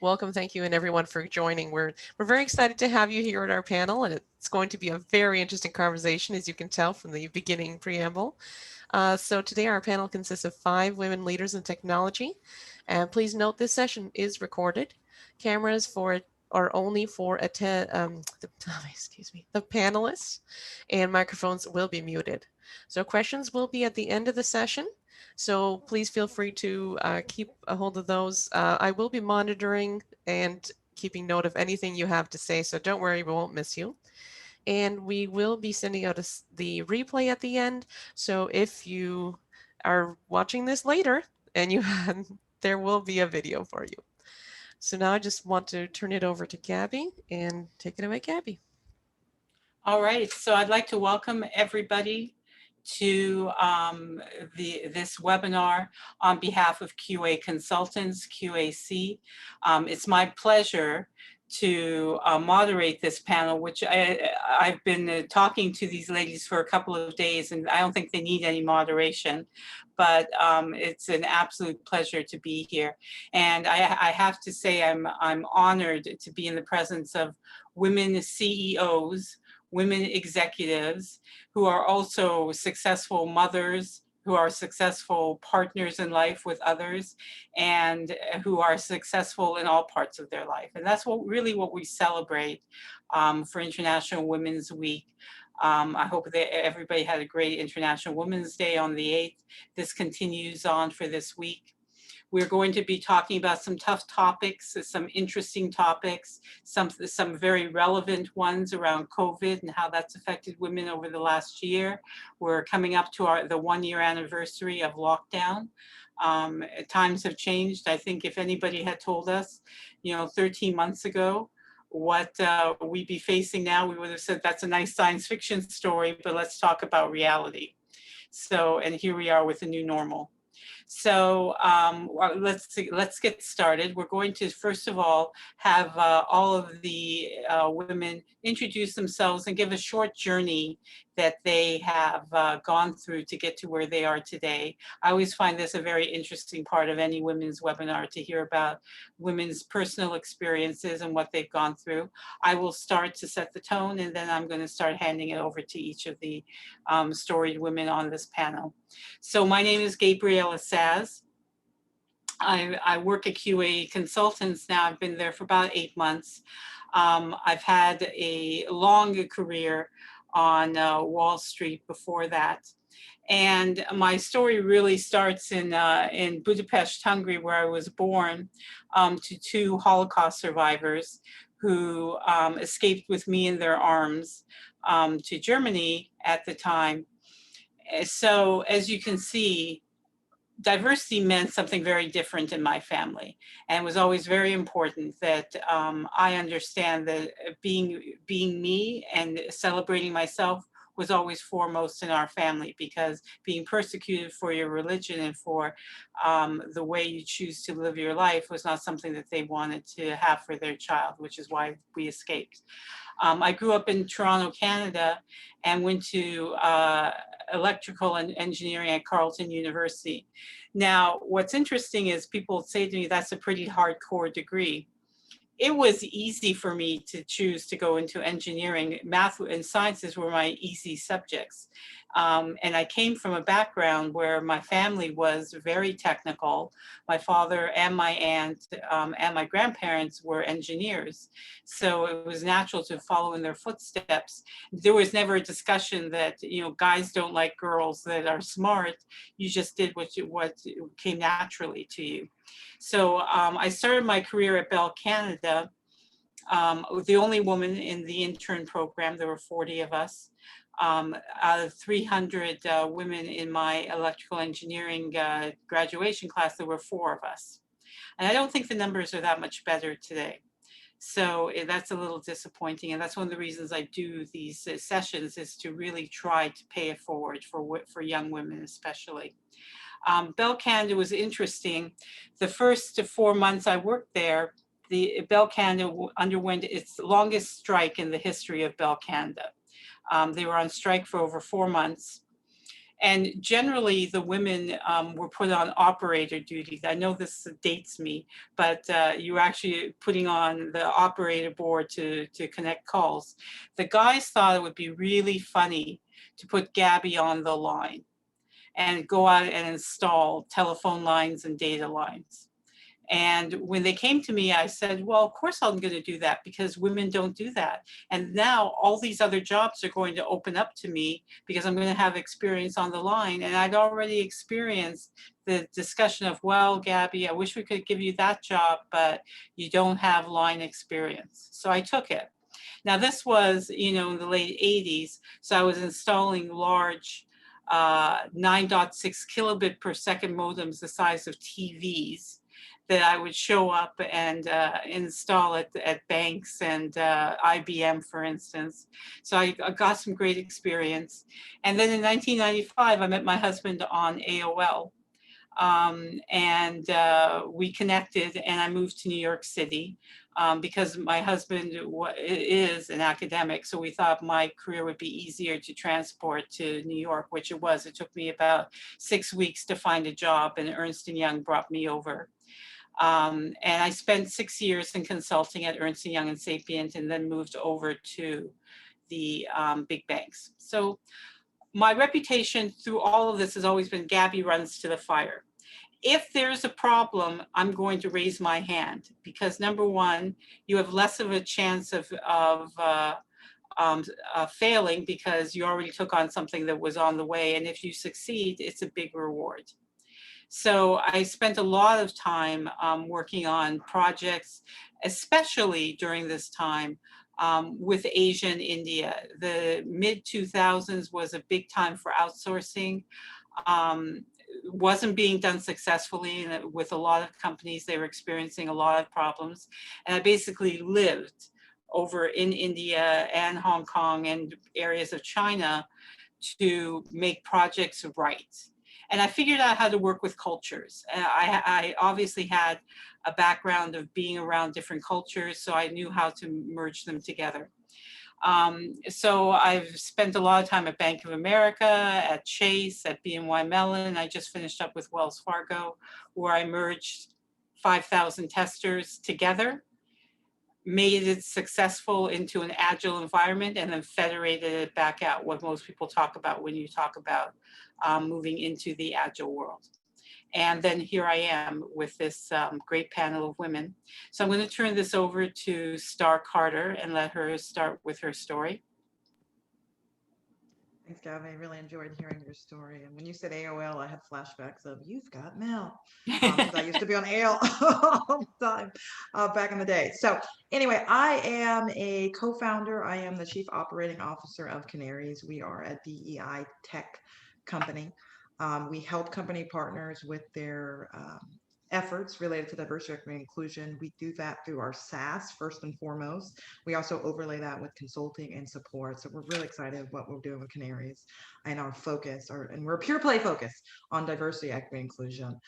welcome, thank you, and everyone for joining. We're very excited to have you here at our panel, and it's going to be a very interesting conversation, as you can tell from the beginning preamble. So today our panel consists of 5 women leaders in technology, and please note this session is recorded. Cameras are only for the panelists, and microphones will be muted. So questions will be at the end of the session. So please feel free to keep a hold of those. I will be monitoring and keeping note of anything you have to say, so don't worry, we won't miss you. And we will be sending out the replay at the end. So if you are watching this later and there will be a video for you. So now I just want to turn it over to Gabby, and take it away, Gabby. All right, so I'd like to welcome everybody to this webinar on behalf of QA Consultants, QAC. It's my pleasure to moderate this panel, which I've been talking to these ladies for a couple of days, and I don't think they need any moderation, but it's an absolute pleasure to be here. And I have to say I'm honored to be in the presence of women CEOs, women executives who are also successful mothers, who are successful partners in life with others, and who are successful in all parts of their life. And that's really what we celebrate for International Women's Week. I hope that everybody had a great International Women's Day on the 8th. This continues on for this week. We're going to be talking about some tough topics, some interesting topics, some very relevant ones around COVID and how that's affected women over the last year. We're coming up to the 1-year anniversary of lockdown. Times have changed. I think if anybody had told us, 13 months ago, what we'd be facing now, we would have said that's a nice science fiction story, but let's talk about reality. So, and here we are with a new normal. So let's get started. We're going to, first of all, have all of the women introduce themselves and give a short journey that they have gone through to get to where they are today. I always find this a very interesting part of any women's webinar, to hear about women's personal experiences and what they've gone through. I will start to set the tone, and then I'm going to start handing it over to each of the storied women on this panel. So my name is Gabriela Saz. I work at QA Consultants now. I've been there for about 8 months. I've had a long career on Wall Street before that. And my story really starts in Budapest, Hungary, where I was born, to 2 Holocaust survivors who escaped with me in their arms to Germany at the time. So as you can see, diversity meant something very different in my family, and it was always very important that I understand that being me and celebrating myself was always foremost in our family, because being persecuted for your religion and for the way you choose to live your life was not something that they wanted to have for their child, which is why we escaped. I grew up in Toronto, Canada, and went to electrical and engineering at Carleton University. Now, what's interesting is people say to me, that's a pretty hardcore degree. It was easy for me to choose to go into engineering. Math and sciences were my easy subjects. And I came from a background where my family was very technical. My father and my aunt and my grandparents were engineers. So it was natural to follow in their footsteps. There was never a discussion that, guys don't like girls that are smart. You just did what came naturally to you. So I started my career at Bell Canada, the only woman in the intern program. There were 40 of us. Out of 300 women in my electrical engineering graduation class, there were 4 of us. And I don't think the numbers are that much better today. So that's a little disappointing. And that's one of the reasons I do these sessions, is to really try to pay it forward for young women especially. Bell Canada was interesting. The first 4 months I worked there, the Bell Canada underwent its longest strike in the history of Bell Canada. They were on strike for over 4 months. And generally, the women were put on operator duties. I know this dates me, but you were actually putting on the operator board to connect calls. The guys thought it would be really funny to put Gabby on the line and go out and install telephone lines and data lines. And when they came to me, I said, well, of course I'm going to do that because women don't do that. And now all these other jobs are going to open up to me because I'm going to have experience on the line. And I'd already experienced the discussion of, well, Gabby, I wish we could give you that job, but you don't have line experience. So I took it. Now this was, in the late 80s. So I was installing large 9.6 kilobit per second modems the size of TVs that I would show up and install at banks and IBM, for instance. So I got some great experience. And then in 1995, I met my husband on AOL. And we connected, and I moved to New York City because my husband is an academic. So we thought my career would be easier to transport to New York, which it was. It took me about 6 weeks to find a job, and Ernst & Young brought me over. And I spent 6 years in consulting at Ernst & Young and Sapient, and then moved over to the big banks. So my reputation through all of this has always been Gabby runs to the fire. If there's a problem, I'm going to raise my hand because number one, you have less of a chance of failing because you already took on something that was on the way. And if you succeed, it's a big reward. So I spent a lot of time working on projects, especially during this time with Asia and India. The mid 2000s was a big time for outsourcing. Wasn't being done successfully with a lot of companies. They were experiencing a lot of problems. And I basically lived over in India and Hong Kong and areas of China to make projects right. And I figured out how to work with cultures. I obviously had a background of being around different cultures, so I knew how to merge them together. So I've spent a lot of time at Bank of America, at Chase, at BNY Mellon. I just finished up with Wells Fargo, where I merged 5,000 testers together, made it successful into an agile environment, and then federated it back out, what most people talk about when you talk about moving into the agile world. And then here I am with this great panel of women. So I'm going to turn this over to Star Carter and let her start with her story. Thanks, Gabby. I really enjoyed hearing your story. And when you said AOL, I had flashbacks of You've Got Mail, because I used to be on AOL all the time back in the day. So anyway, I am a co-founder. I am the chief operating officer of Canaries. We are a DEI tech company. We help company partners with their efforts related to diversity, equity, and inclusion. We do that through our SaaS first and foremost. We also overlay that with consulting and support. So we're really excited what we're doing with Canaries and our focus, and we're a pure play focus on diversity, equity, and inclusion.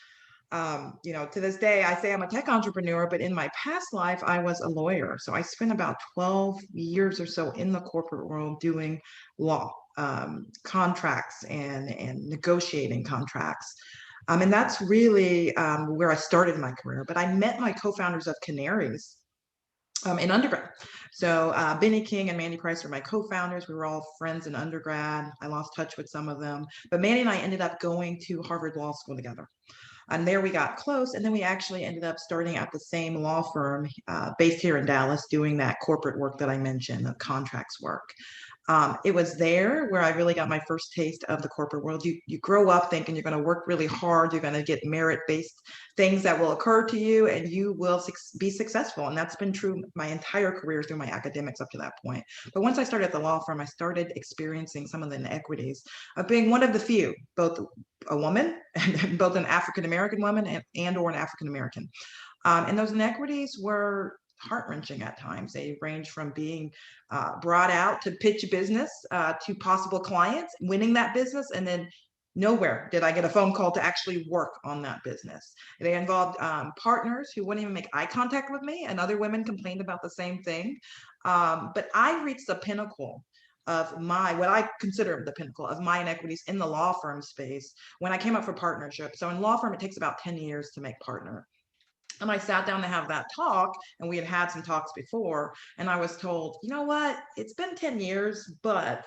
To this day, I say I'm a tech entrepreneur, but in my past life, I was a lawyer. So I spent about 12 years or so in the corporate world doing law, contracts and negotiating contracts. And that's really where I started my career. But I met my co-founders of Canaries in undergrad. So Benny King and Mandy Price were my co-founders. We were all friends in undergrad. I lost touch with some of them. But Mandy and I ended up going to Harvard Law School together. And there we got close. And then we actually ended up starting at the same law firm based here in Dallas, doing that corporate work that I mentioned, the contracts work. It was there where I really got my first taste of the corporate world. You grow up thinking you're going to work really hard, you're going to get merit-based things that will occur to you, and you will be successful. And that's been true my entire career through my academics up to that point. But once I started at the law firm, I started experiencing some of the inequities of being one of the few, both a woman, and both an African-American woman and or an African-American. And those inequities were heart-wrenching at times. They range from being brought out to pitch a business to possible clients, winning that business, and then nowhere did I get a phone call to actually work on that business. They involved partners who wouldn't even make eye contact with me, and other women complained about the same thing. But I reached the pinnacle of what I consider the pinnacle of my inequities in the law firm space when I came up for partnership. So in law firm, it takes about 10 years to make partner. And I sat down to have that talk, and we had had some talks before, and I was told, you know what, it's been 10 years, but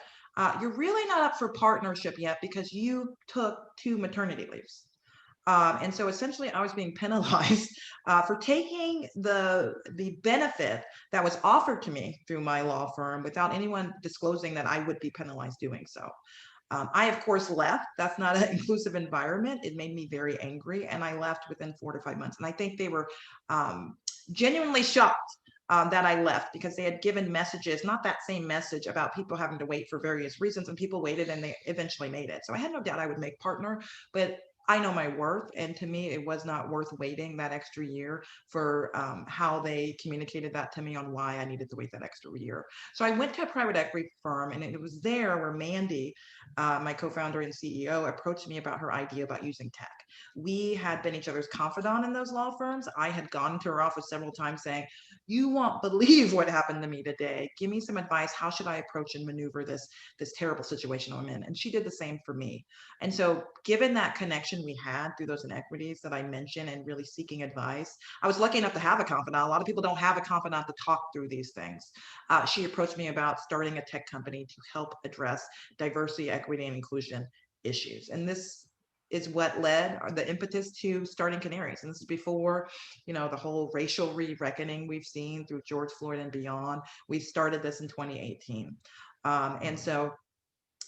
you're really not up for partnership yet because you took 2 maternity leaves. And so essentially I was being penalized for taking the benefit that was offered to me through my law firm without anyone disclosing that I would be penalized doing so. I, of course, left. That's not an inclusive environment. It made me very angry, and I left within 4 to 5 months. And I think they were genuinely shocked that I left because they had given messages, not that same message about people having to wait for various reasons, and people waited and they eventually made it. So I had no doubt I would make partner, but I know my worth, and to me, it was not worth waiting that extra year for how they communicated that to me on why I needed to wait that extra year. So I went to a private equity firm, and it was there where Mandy, my co-founder and CEO, approached me about her idea about using tech. We had been each other's confidant in those law firms. I had gone to her office several times saying, you won't believe what happened to me today. Give me some advice. How should I approach and maneuver this terrible situation I'm in? And she did the same for me. And so given that connection we had through those inequities that I mentioned and really seeking advice, I was lucky enough to have a confidant. A lot of people don't have a confidant to talk through these things. She approached me about starting a tech company to help address diversity, equity, and inclusion issues. And this is what led the impetus to starting Canaries. And this is before, the whole racial re-reckoning we've seen through George Floyd and beyond. We started this in 2018. And so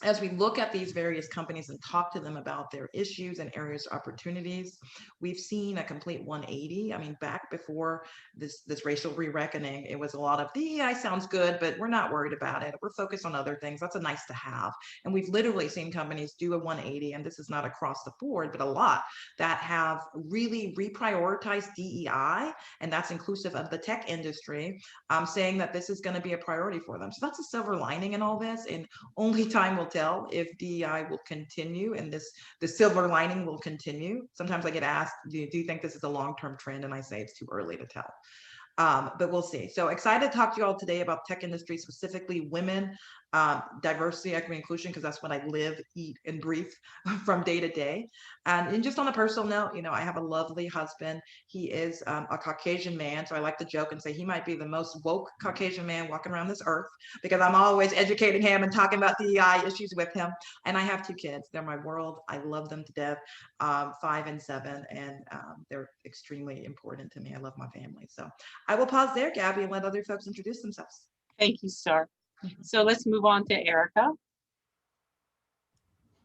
as we look at these various companies and talk to them about their issues and areas of opportunities, we've seen a complete 180. I mean, back before this racial re-reckoning, it was a lot of DEI sounds good, but we're not worried about it. We're focused on other things. That's a nice to have. And we've literally seen companies do a 180, and this is not across the board, but a lot that have really reprioritized DEI, and that's inclusive of the tech industry, saying that this is going to be a priority for them. So that's a silver lining in all this, and only time will tell if DEI will continue and the silver lining will continue. Sometimes I get asked, do you think this is a long-term trend? And I say it's too early to tell. But we'll see. So excited to talk to you all today about tech industry, specifically women, diversity, equity, inclusion, because that's what I live, eat, and breathe from day to day. And just on a personal note, I have a lovely husband. He is a Caucasian man. So I like to joke and say he might be the most woke Caucasian man walking around this earth because I'm always educating him and talking about DEI issues with him. And I have 2 kids. They're my world. I love them to death, 5 and 7, and they're extremely important to me. I love my family. So I will pause there, Gabby, and let other folks introduce themselves. Thank you, Star. So let's move on to Erica.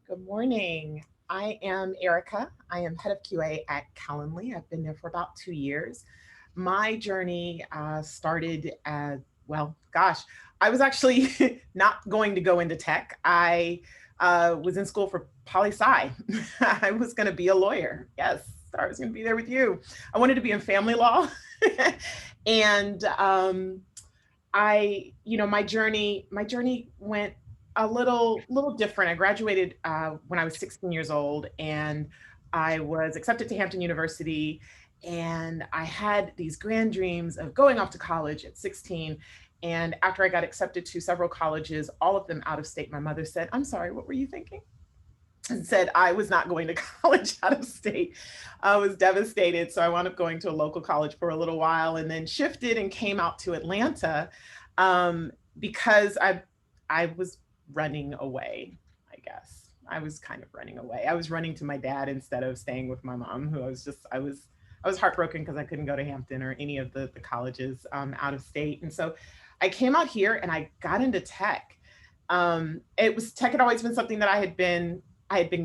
Good morning. I am Erica. I am head of QA at Calendly. I've been there for about 2 years. My journey started I was actually not going to go into tech. I was in school for poli-sci. I was going to be a lawyer. Yes, I was going to be there with you. I wanted to be in family law. And my journey went a little different. I graduated when I was 16 years old, and I was accepted to Hampton University, and I had these grand dreams of going off to college at 16. And after I got accepted to several colleges, all of them out of state, my mother said, "I'm sorry, what were you thinking?" And said I was not going to college out of state. I was devastated. So I wound up going to a local college for a little while, and then shifted and came out to Atlanta because I was running away, I guess. I was kind of running away. I was running to my dad instead of staying with my mom, who I was heartbroken because I couldn't go to Hampton or any of the colleges out of state. And so I came out here and I got into tech. Tech had always been something that I had been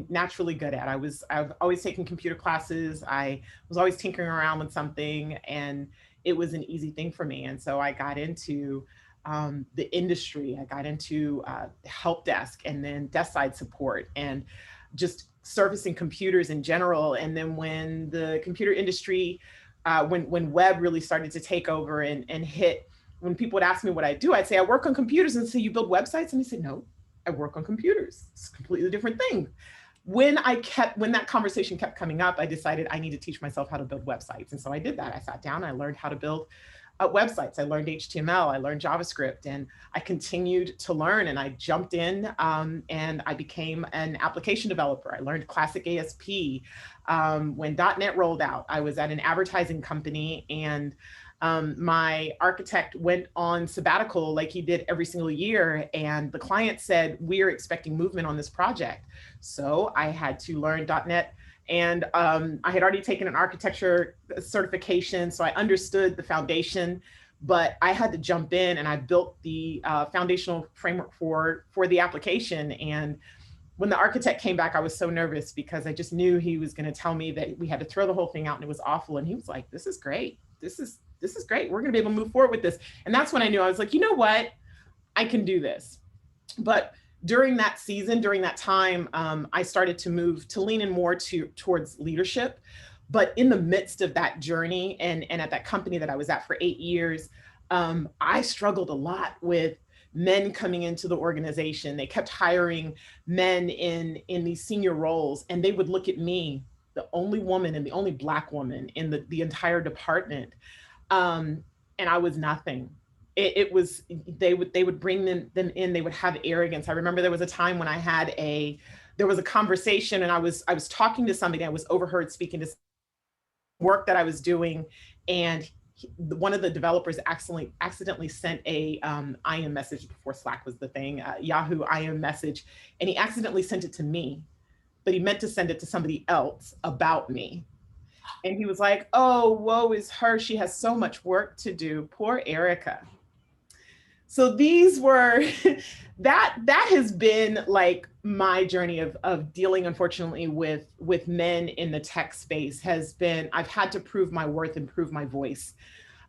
naturally good at. I've always taken computer classes. I was always tinkering around with something, and it was an easy thing for me. And so I got into the industry. I got into help desk, and then desk side support, and just servicing computers in general. And then when the computer industry, when web really started to take over and hit, when people would ask me what I do, I'd say I work on computers, and say, "You build websites?" And they said, "No, I work on computers." It's a completely different thing. When that conversation kept coming up, I decided I need to teach myself how to build websites. And so I did that. I sat down, I learned how to build websites. I learned HTML, I learned JavaScript, and I continued to learn, and I jumped in and I became an application developer. I learned classic ASP. When .NET rolled out, I was at an advertising company, and my architect went on sabbatical like he did every single year, and the client said, we're expecting movement on this project. So I had to learn .NET, and I had already taken an architecture certification, so I understood the foundation, but I had to jump in, and I built the foundational framework for the application. And when the architect came back, I was so nervous because I just knew he was going to tell me that we had to throw the whole thing out and it was awful. And he was like, this is great. This is great. We're going to be able to move forward with this. And that's when I knew. I was like, you know what? I can do this. But during that season, during that time, I started to lean in more towards leadership. But in the midst of that journey and at that company that I was at for 8 years, I struggled a lot with men coming into the organization. They kept hiring men in these senior roles, and they would look at me, the only woman and the only Black woman in the entire department. And I was nothing. It was, they would bring them in, they would have arrogance. I remember there was a time when there was a conversation, and I was talking to somebody. I was overheard speaking to work that I was doing, and one of the developers accidentally sent a IM message before Slack was the thing, Yahoo IM message, and he accidentally sent it to me, but he meant to send it to somebody else about me. And he was like, oh, woe is her. She has so much work to do. Poor Erica. So these were, that has been like my journey of dealing, unfortunately, with men in the tech space has been, I've had to prove my worth and prove my voice.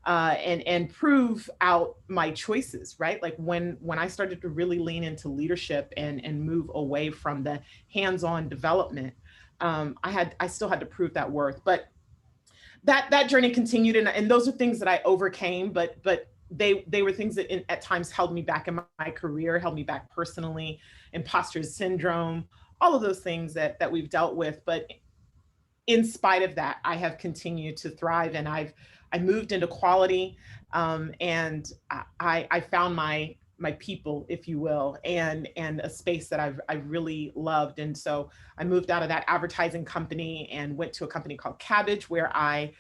And prove out my choices, right? Like when I started to really lean into leadership and move away from the hands-on development, I still had to prove that worth. But that journey continued, and those are things that I overcame, but they were things that at times held me back in my career, held me back personally, imposter syndrome, all of those things that we've dealt with. But in spite of that, I have continued to thrive, and I moved into quality, and I found my people, if you will, and a space that I've really loved. And so I moved out of that advertising company and went to a company called Cabbage, where I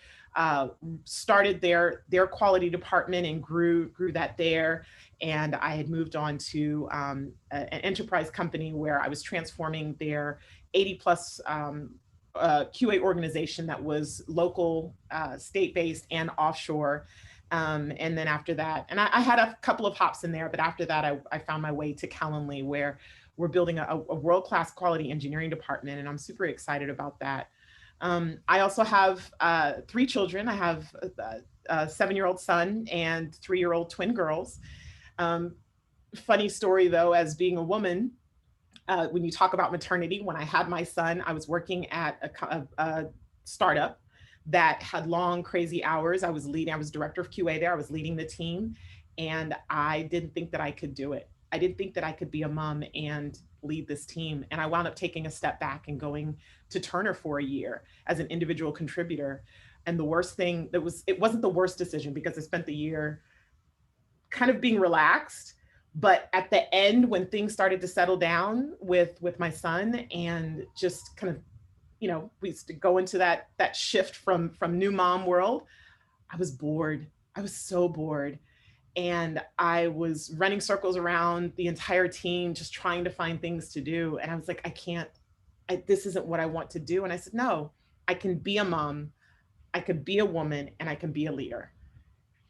started their quality department and grew that there. And I had moved on to an enterprise company where I was transforming their 80 plus QA organization that was local, state-based, and offshore. And then after that, and I had a couple of hops in there, but after that, I found my way to Calendly, where we're building a world-class quality engineering department, and I'm super excited about that. I also have 3 children. I have a 7-year-old son and 3-year-old twin girls. Funny story though, as being a woman, when you talk about maternity, when I had my son, I was working at a startup that had long, crazy hours. I was director of QA there. I was leading the team, and I didn't think that I could do it. I didn't think that I could be a mom and lead this team. And I wound up taking a step back and going to Turner for a year as an individual contributor. And the worst thing it wasn't the worst decision, because I spent the year kind of being relaxed. But at the end, when things started to settle down with my son, and just kind of, we used to go into that shift from new mom world, I was bored. I was so bored. And I was running circles around the entire team, just trying to find things to do. And I was like, this isn't what I want to do. And I said, no, I can be a mom, I could be a woman, and I can be a leader.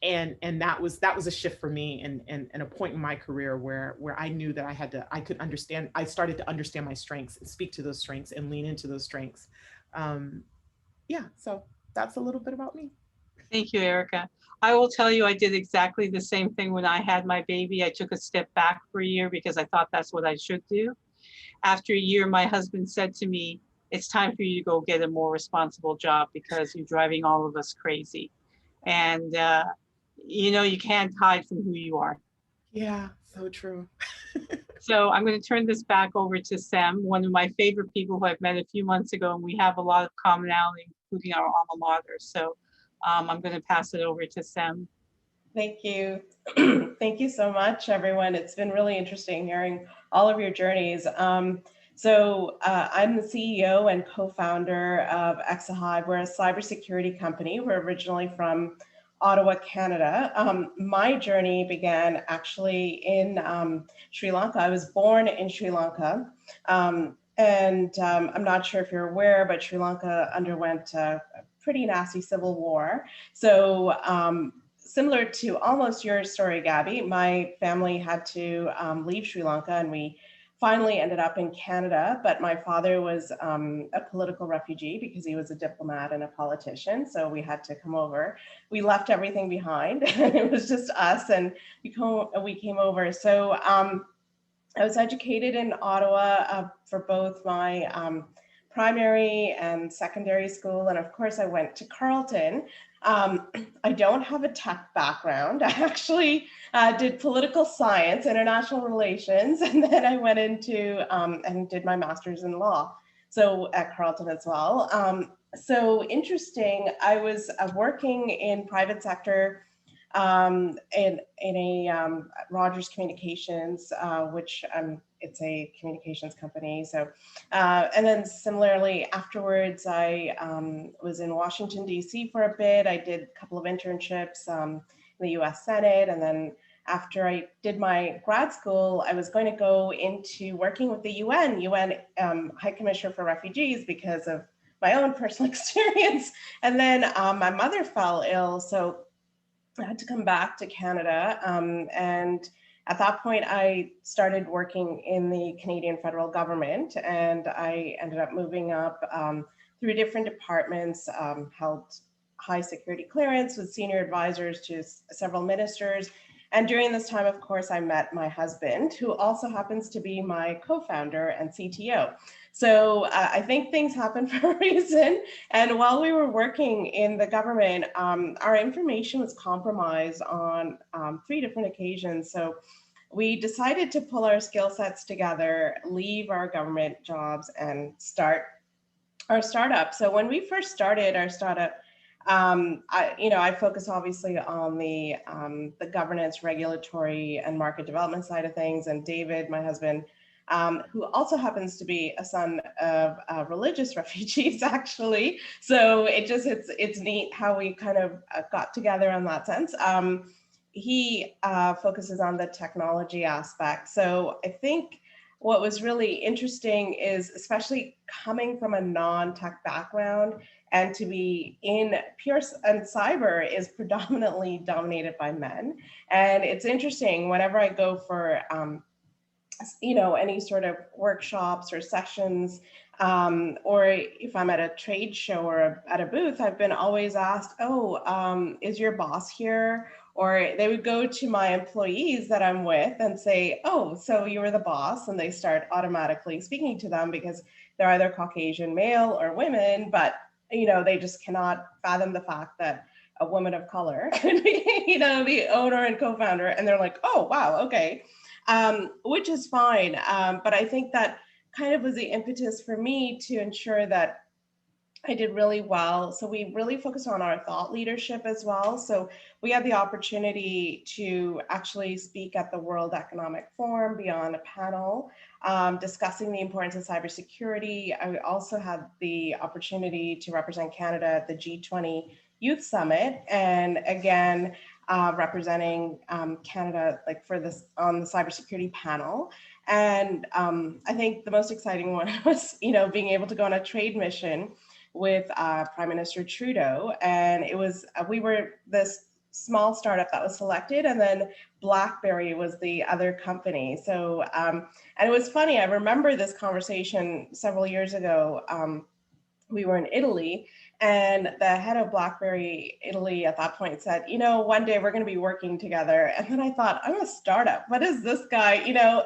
And that was a shift for me, and a point in my career where I knew that I started to understand my strengths and speak to those strengths and lean into those strengths. So that's a little bit about me. Thank you, Erica. I will tell you, I did exactly the same thing when I had my baby. I took a step back for a year because I thought that's what I should do. After a year, my husband said to me, it's time for you to go get a more responsible job because you're driving all of us crazy. And, you can't hide from who you are. Yeah, so true. So I'm going to turn this back over to Sam, one of my favorite people who I've met a few months ago, and we have a lot of commonality, including our alma mater. So I'm going to pass it over to Sam. Thank you. Thank you so much, everyone. It's been really interesting hearing all of your journeys. I'm the CEO and co-founder of Exahive. We're a cybersecurity company. We're originally from Ottawa, Canada. My journey began actually in Sri Lanka. I was born in Sri Lanka. I'm not sure if you're aware, but Sri Lanka underwent a pretty nasty civil war. So similar to almost your story, Gabby, my family had to leave Sri Lanka, and we finally ended up in Canada. But my father was a political refugee because he was a diplomat and a politician. So we had to come over. We left everything behind, and it was just us, and we came over. So I was educated in Ottawa for both my primary and secondary school. And of course, I went to Carleton. I don't have a tech background. I actually did political science, international relations, and then I went into and did my master's in law. So at Carleton as well. So interesting, I was working in private sector in a Rogers Communications, which it's a communications company. So, and then similarly afterwards, I was in Washington, D.C. for a bit. I did a couple of internships in the U.S. Senate. And then after I did my grad school, I was going to go into working with the UN High Commissioner for Refugees because of my own personal experience. And then my mother fell ill. So I had to come back to Canada. And at that point, I started working in the Canadian federal government, and I ended up moving up through different departments, held high security clearance with senior advisors to several ministers. And during this time, of course, I met my husband, who also happens to be my co-founder and CTO. So I think things happen for a reason. And while we were working in the government, our information was compromised on 3 different occasions. So we decided to pull our skill sets together, leave our government jobs, and start our startup. So when we first started our startup, I focus obviously on the governance, regulatory, and market development side of things. And David, my husband, who also happens to be a son of religious refugees, actually. So it's neat how we kind of got together in that sense. He focuses on the technology aspect. So I think what was really interesting is, especially coming from a non-tech background, and to be in pure and cyber is predominantly dominated by men. And it's interesting, whenever I go for any sort of workshops or sessions, or if I'm at a trade show or at a booth, I've been always asked, is your boss here? Or they would go to my employees that I'm with and say, oh, so you were the boss. And they start automatically speaking to them because they're either Caucasian male or women, but they just cannot fathom the fact that a woman of color could be, the owner and co-founder. And they're like, oh, wow, okay. Which is fine. But I think that kind of was the impetus for me to ensure that I did really well. So we really focused on our thought leadership as well. So we had the opportunity to actually speak at the World Economic Forum, be on a panel discussing the importance of cybersecurity. I also had the opportunity to represent Canada at the G20 Youth Summit. And again, representing Canada on the cybersecurity panel. And I think the most exciting one was, being able to go on a trade mission with Prime Minister Trudeau. And we were this small startup that was selected, and then BlackBerry was the other company. So, and it was funny, I remember this conversation several years ago. We were in Italy, and the head of BlackBerry Italy at that point said, one day we're going to be working together. And then I thought, I'm a startup. What is this guy?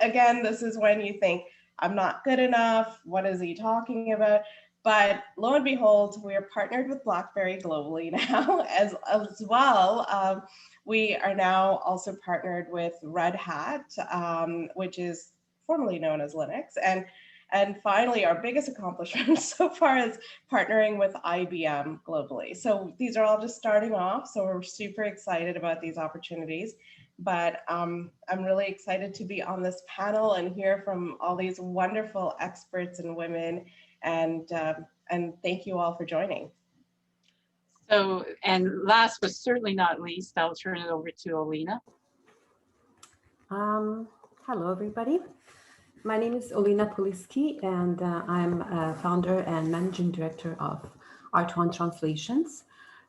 Again, this is when you think, I'm not good enough. What is he talking about? But lo and behold, we are partnered with BlackBerry globally now as well. We are now also partnered with Red Hat, which is formerly known as Linux. And And finally, our biggest accomplishment so far is partnering with IBM globally. So these are all just starting off. So we're super excited about these opportunities. But I'm really excited to be on this panel and hear from all these wonderful experts and women. And thank you all for joining. So, and last but certainly not least, I'll turn it over to Olena. Hello, everybody. My name is Olena Poliski, and I'm a founder and managing director of Art One Translations,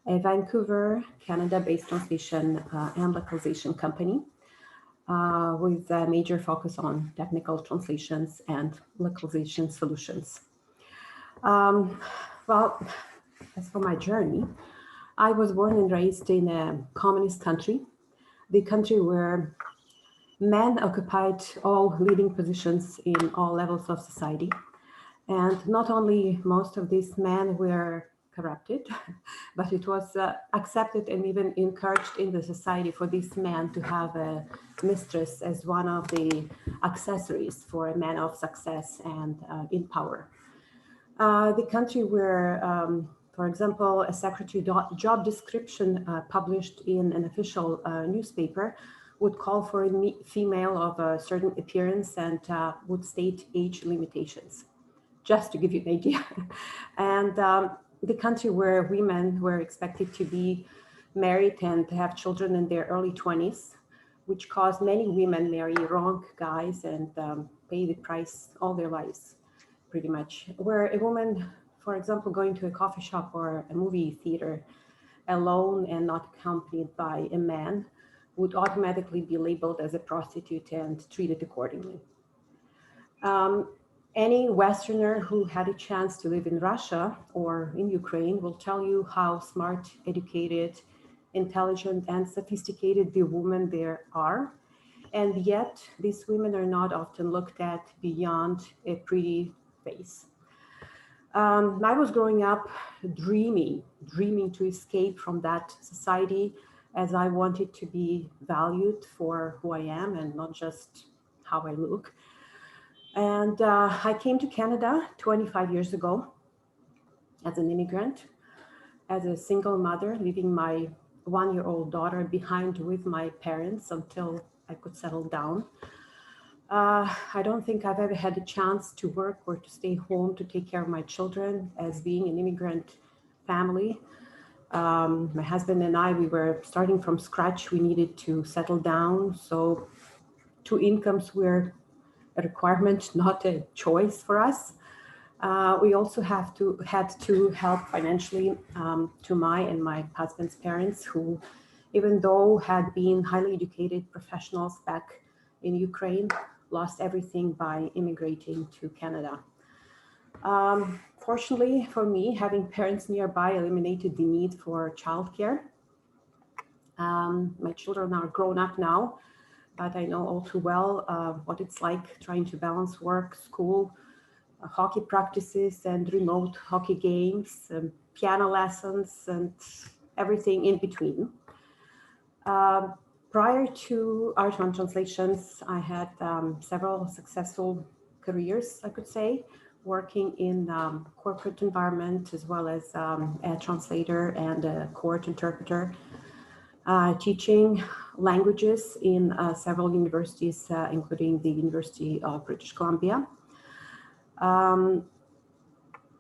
a Vancouver, Canada-based translation and localization company with a major focus on technical translations and localization solutions. Well, as for my journey, I was born and raised in a communist country, the country where men occupied all leading positions in all levels of society. And not only most of these men were corrupted, but it was accepted and even encouraged in the society for these men to have a mistress as one of the accessories for a man of success and in power. The country where, for example, a secretary job description published in an official newspaper would call for a female of a certain appearance and would state age limitations, just to give you an idea. And the country where women were expected to be married and to have children in their early 20s, which caused many women marry wrong guys and pay the price all their lives, pretty much. Where a woman, for example, going to a coffee shop or a movie theater alone and not accompanied by a man would automatically be labeled as a prostitute and treated accordingly. Any Westerner who had a chance to live in Russia or in Ukraine will tell you how smart, educated, intelligent, and sophisticated the women there are. And yet, these women are not often looked at beyond a pretty face. I was growing up dreaming to escape from that society, as I wanted to be valued for who I am and not just how I look. And I came to Canada 25 years ago as an immigrant, as a single mother, leaving my one-year-old daughter behind with my parents until I could settle down. I don't think I've ever had a chance to work or to stay home to take care of my children. As being an immigrant family, my husband and I, we were starting from scratch. We needed to settle down. So two incomes were a requirement, not a choice for us. We also had to help financially to my and my husband's parents, who, even though had been highly educated professionals back in Ukraine, lost everything by immigrating to Canada. Fortunately for me, having parents nearby eliminated the need for childcare. My children are grown up now, but I know all too well what it's like trying to balance work, school, hockey practices and remote hockey games, piano lessons, and everything in between. Prior to Art One Translations, I had several successful careers, I could say, working in corporate environment as well as a translator and a court interpreter, teaching languages in several universities, including the University of British Columbia. Then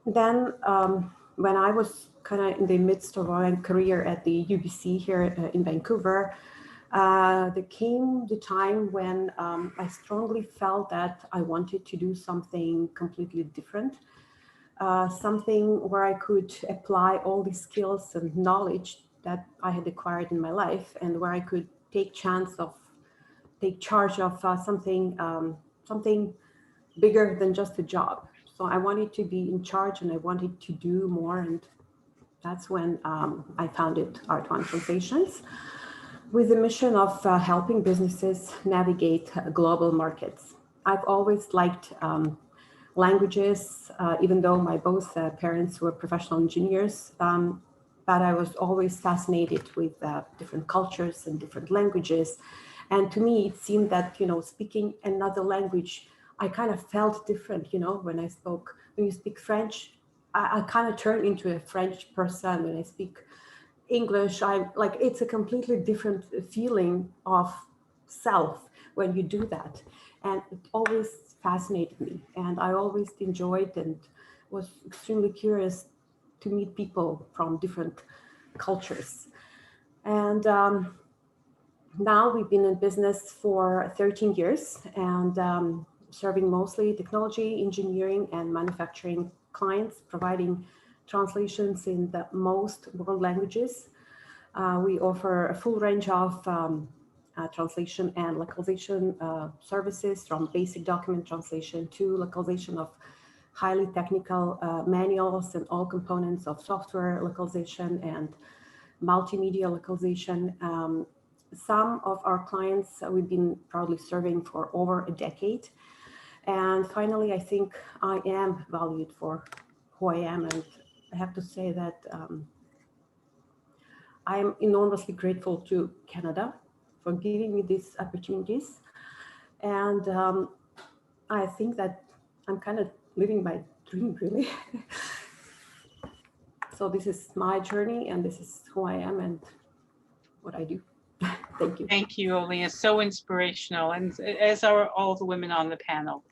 when I was kind of in the midst of my career at the UBC here in Vancouver, there came the time when I strongly felt that I wanted to do something completely different, something where I could apply all the skills and knowledge that I had acquired in my life, and where I could take charge of something bigger than just a job. So I wanted to be in charge and I wanted to do more, and that's when I founded Art One Translations, with the mission of helping businesses navigate global markets. I've always liked languages, even though my both parents were professional engineers, but I was always fascinated with different cultures and different languages. And to me, it seemed that, speaking another language I kind of felt different, you know, when you speak French, I kind of turn into a French person. When I speak English, I like, it's a completely different feeling of self when you do that. And it always fascinated me. And I always enjoyed and was extremely curious to meet people from different cultures. And now we've been in business for 13 years and serving mostly technology, engineering, and manufacturing clients, providing translations in the most world languages. We offer a full range of translation and localization services, from basic document translation to localization of highly technical manuals and all components of software localization and multimedia localization. Some of our clients we've been proudly serving for over a decade. And finally, I think I am valued for who I am. And I have to say that I'm enormously grateful to Canada for giving me these opportunities. And I think that I'm kind of living my dream, really. So this is my journey, and this is who I am and what I do. Thank you. Thank you, Alina. So inspirational. And as are all the women on the panel.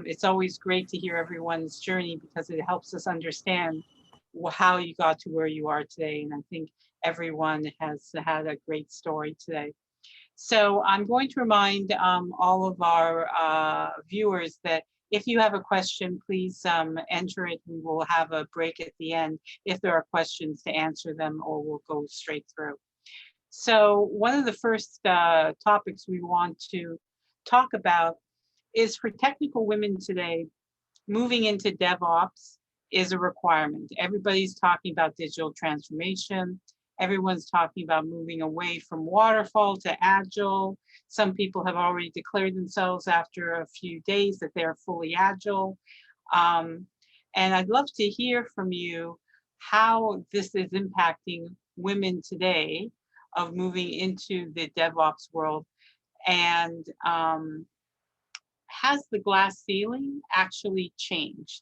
It's always great to hear everyone's journey because it helps us understand how you got to where you are today. And I think everyone has had a great story today. So I'm going to remind all of our viewers that if you have a question, please enter it. We will have a break at the end if there are questions to answer them, or we'll go straight through. So one of the first topics we want to talk about is, for technical women today, moving into DevOps is a requirement. Everybody's talking about digital transformation. Everyone's talking about moving away from waterfall to agile. Some people have already declared themselves after a few days that they're fully agile. And I'd love to hear from you how this is impacting women today of moving into the DevOps world. And has the glass ceiling actually changed?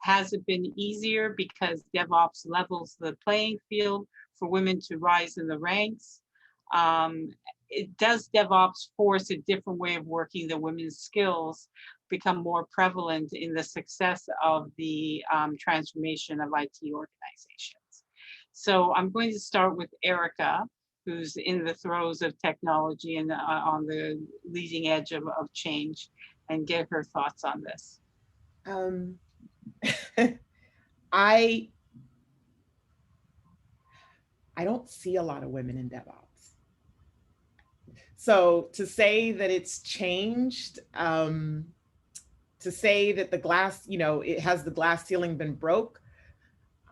Has it been easier because DevOps levels the playing field for women to rise in the ranks? Does DevOps force a different way of working that women's skills become more prevalent in the success of the transformation of IT organizations? So I'm going to start with Erica, who's in the throes of technology and on the leading edge of change, and get her thoughts on this. I don't see a lot of women in DevOps. So to say that it's changed, to say that the glass, it has the glass ceiling been broke,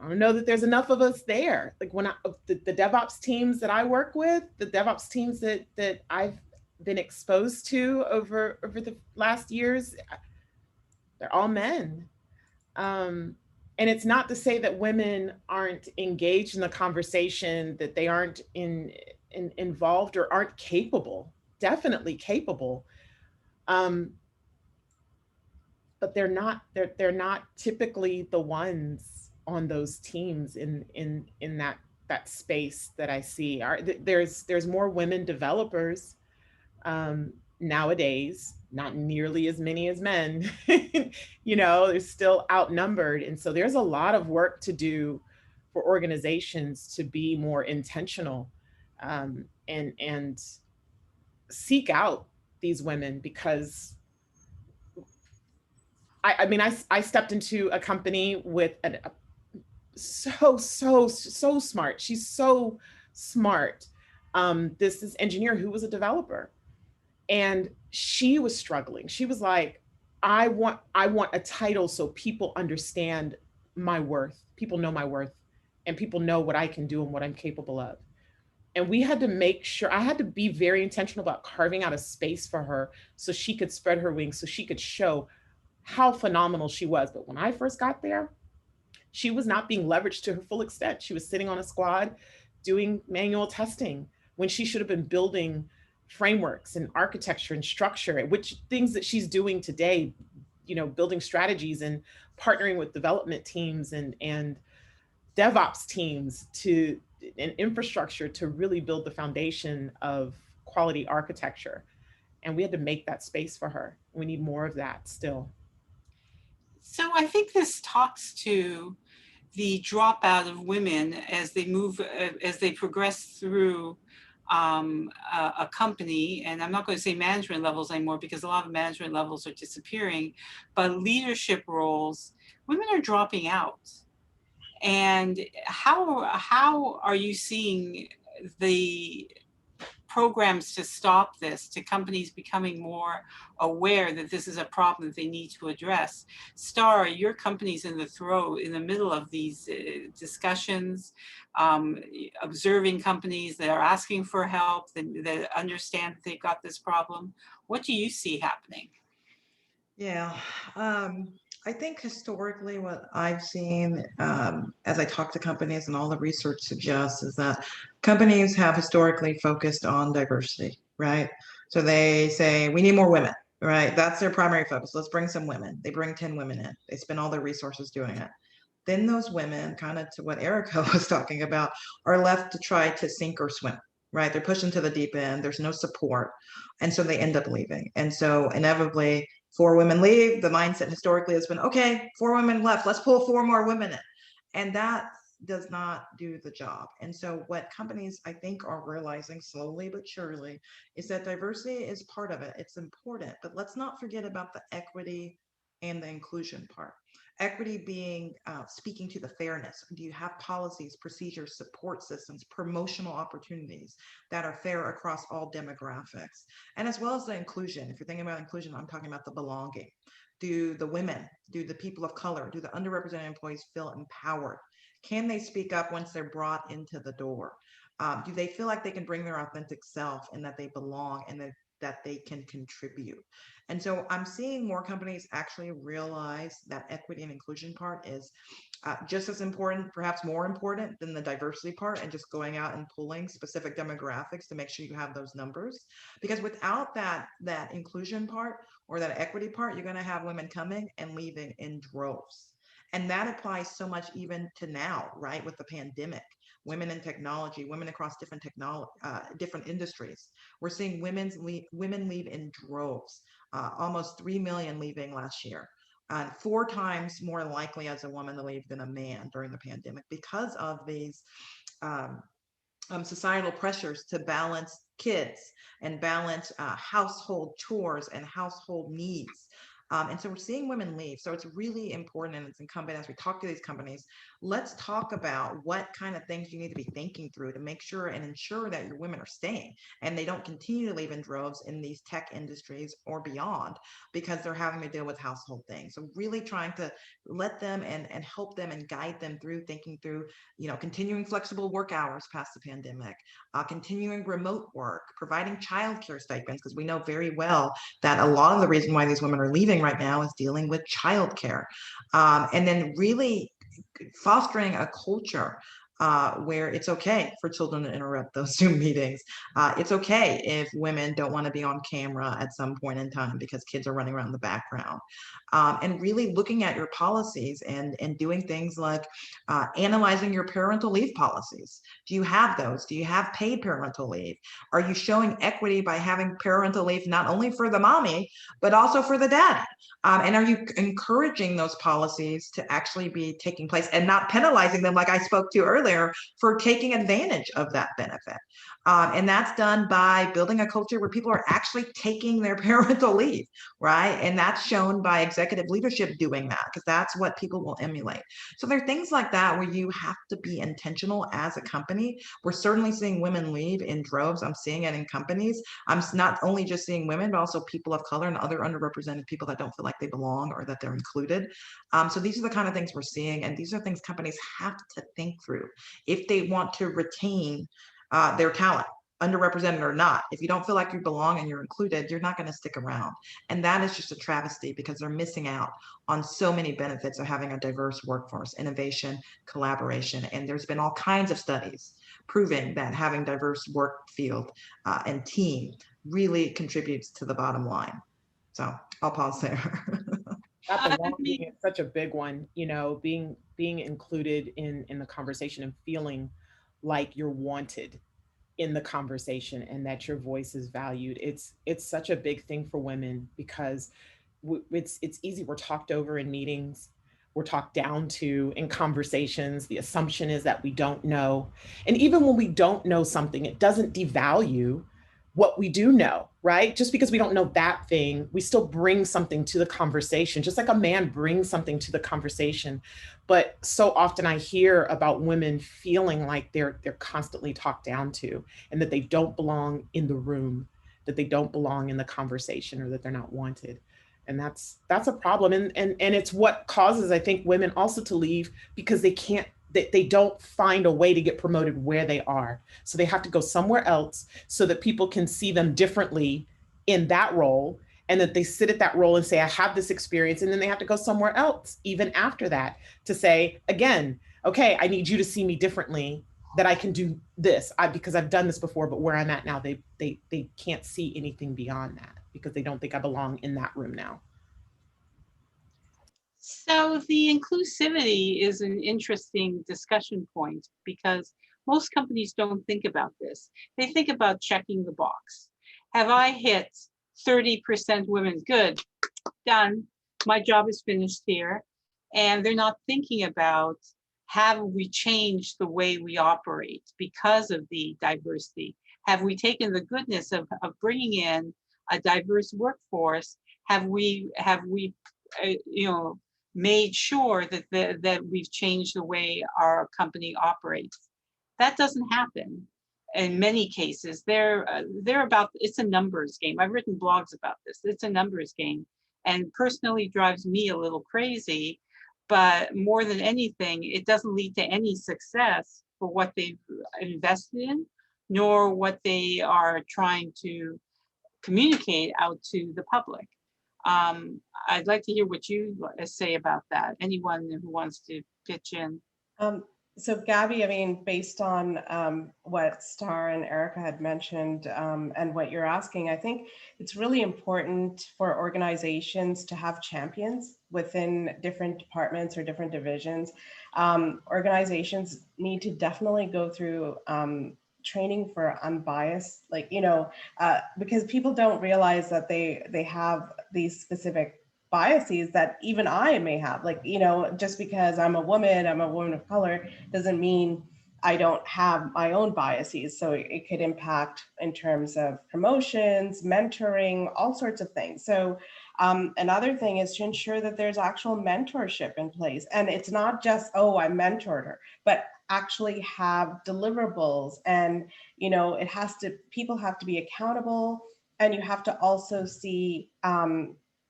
I don't know that there's enough of us there. Like when the DevOps teams that I work with, the DevOps teams that I've been exposed to over the last years, they're all men. And it's not to say that women aren't engaged in the conversation, that they aren't involved or aren't capable. Definitely capable. But they're not typically the ones on those teams in that space that I see. There's more women developers nowadays, not nearly as many as men. They're still outnumbered. And so there's a lot of work to do for organizations to be more intentional and seek out these women, because I stepped into a company with so smart. She's so smart. This is engineer who was a developer, and she was struggling. She was like, I want a title so people understand my worth. People know my worth, and people know what I can do and what I'm capable of. And we had to make sure, I had to be very intentional about carving out a space for her so she could spread her wings, so she could show how phenomenal she was. But when I first got there, she was not being leveraged to her full extent. She was sitting on a squad doing manual testing when she should have been building frameworks and architecture and structure, which things that she's doing today, building strategies and partnering with development teams and DevOps teams and infrastructure to really build the foundation of quality architecture. And we had to make that space for her. We need more of that still. So I think this talks to the dropout of women as they progress through a company. And I'm not going to say management levels anymore because a lot of management levels are disappearing, but leadership roles, women are dropping out. And how are you seeing the programs to stop this, to companies becoming more aware that this is a problem that they need to address? Star, your company's in the middle of these discussions, observing companies that are asking for help, that understand that they've got this problem. What do you see happening? Yeah, I think historically what I've seen as I talk to companies and all the research suggests is that companies have historically focused on diversity, right? So they say, we need more women, right? That's their primary focus. Let's bring some women. They bring 10 women in. They spend all their resources doing it. Then those women, kind of to what Erica was talking about, are left to try to sink or swim, right? They're pushed into the deep end. There's no support. And so they end up leaving. And so inevitably, 4 women leave. The mindset historically has been, okay, 4 women left. Let's pull 4 more women in. And that does not do the job. And so what companies, I think, are realizing slowly but surely is that diversity is part of it. It's important, but let's not forget about the equity and the inclusion part. Equity being speaking to the fairness. Do you have policies, procedures, support systems, promotional opportunities that are fair across all demographics? And as well as the inclusion. If you're thinking about inclusion, I'm talking about the belonging. Do the women, do the people of color, do the underrepresented employees feel empowered? Can they speak up once they're brought into the door? Do they feel like they can bring their authentic self and that they belong and that they can contribute? And so I'm seeing more companies actually realize that equity and inclusion part is just as important, perhaps more important than the diversity part, and just going out and pulling specific demographics to make sure you have those numbers. Because without that inclusion part or that equity part, you're going to have women coming and leaving in droves. And that applies so much even to now, right? With the pandemic, women in technology, women across different industries. We're seeing women leave in droves. Almost 3 million leaving last year. 4 times more likely as a woman to leave than a man during the pandemic because of these societal pressures to balance kids and balance household chores and household needs. And so we're seeing women leave. So it's really important, and it's incumbent as we talk to these companies, let's talk about what kind of things you need to be thinking through to make sure and ensure that your women are staying and they don't continue to leave in droves in these tech industries or beyond because they're having to deal with household things. So really trying to let them and help them and guide them through thinking through, continuing flexible work hours past the pandemic, continuing remote work, providing childcare stipends, because we know very well that a lot of the reason why these women are leaving right now is dealing with childcare. And then really fostering a culture where it's okay for children to interrupt those Zoom meetings. It's okay if women don't want to be on camera at some point in time because kids are running around the background. And really looking at your policies and doing things like analyzing your parental leave policies. Do you have those? Do you have paid parental leave? Are you showing equity by having parental leave not only for the mommy, but also for the dad? And are you encouraging those policies to actually be taking place and not penalizing them, like I spoke to earlier, for taking advantage of that benefit? And that's done by building a culture where people are actually taking their parental leave, right? And that's shown by executive leadership doing that, because that's what people will emulate. So there are things like that where you have to be intentional as a company. We're certainly seeing women leave in droves. I'm seeing it in companies. I'm not only just seeing women, but also people of color and other underrepresented people that don't feel like they belong or that they're included. So these are the kind of things we're seeing. And these are things companies have to think through if they want to retain their talent, underrepresented or not. If you don't feel like you belong and you're included, you're not going to stick around. And that is just a travesty because they're missing out on so many benefits of having a diverse workforce, innovation, collaboration. And there's been all kinds of studies proving that having diverse work field and team really contributes to the bottom line. So I'll pause there. That I belonging mean, is such a big one, you know, being included in the conversation and feeling like you're wanted in the conversation and that your voice is valued. It's such a big thing for women because it's easy. We're talked over in meetings. We're talked down to in conversations. The assumption is that we don't know. And even when we don't know something, it doesn't devalue what we do know, right? Just because we don't know that thing, we still bring something to the conversation, just like a man brings something to the conversation. But so often I hear about women feeling like they're constantly talked down to and that they don't belong in the room, that they don't belong in the conversation or that they're not wanted. And that's a problem. And it's what causes, I think, women also to leave because they don't find a way to get promoted where they are. So they have to go somewhere else so that people can see them differently in that role and that they sit at that role and say, I have this experience. And then they have to go somewhere else, even after that, to say, again, okay, I need you to see me differently, that I can do this because I've done this before, but where I'm at now, they can't see anything beyond that because they don't think I belong in that room now. so the inclusivity is an interesting discussion point because most companies don't think about this. They think about checking the box. Have I hit 30% women? Good, done. My job is finished here. And they're not thinking about, have we changed the way we operate because of the diversity? Have we taken the goodness of bringing in a diverse workforce? Have we made sure that we've changed the way our company operates? That doesn't happen in many cases. It's a numbers game. I've written blogs about this. It's a numbers game, and personally drives me a little crazy. But more than anything, it doesn't lead to any success for what they've invested in, nor what they are trying to communicate out to the public. I'd like to hear what you say about that. Anyone who wants to pitch in. Um, so Gabby, I mean, based on what Star and Erica had mentioned and what you're asking, I think it's really important for organizations to have champions within different departments or different divisions. Organizations need to definitely go through training for unbiased, because people don't realize that they have these specific biases that even I may have, just because I'm a woman of color, doesn't mean I don't have my own biases. So it could impact in terms of promotions, mentoring, all sorts of things. So another thing is to ensure that there's actual mentorship in place. And it's not just, oh, I mentored her, but actually have deliverables. And, people have to be accountable, and you have to also see,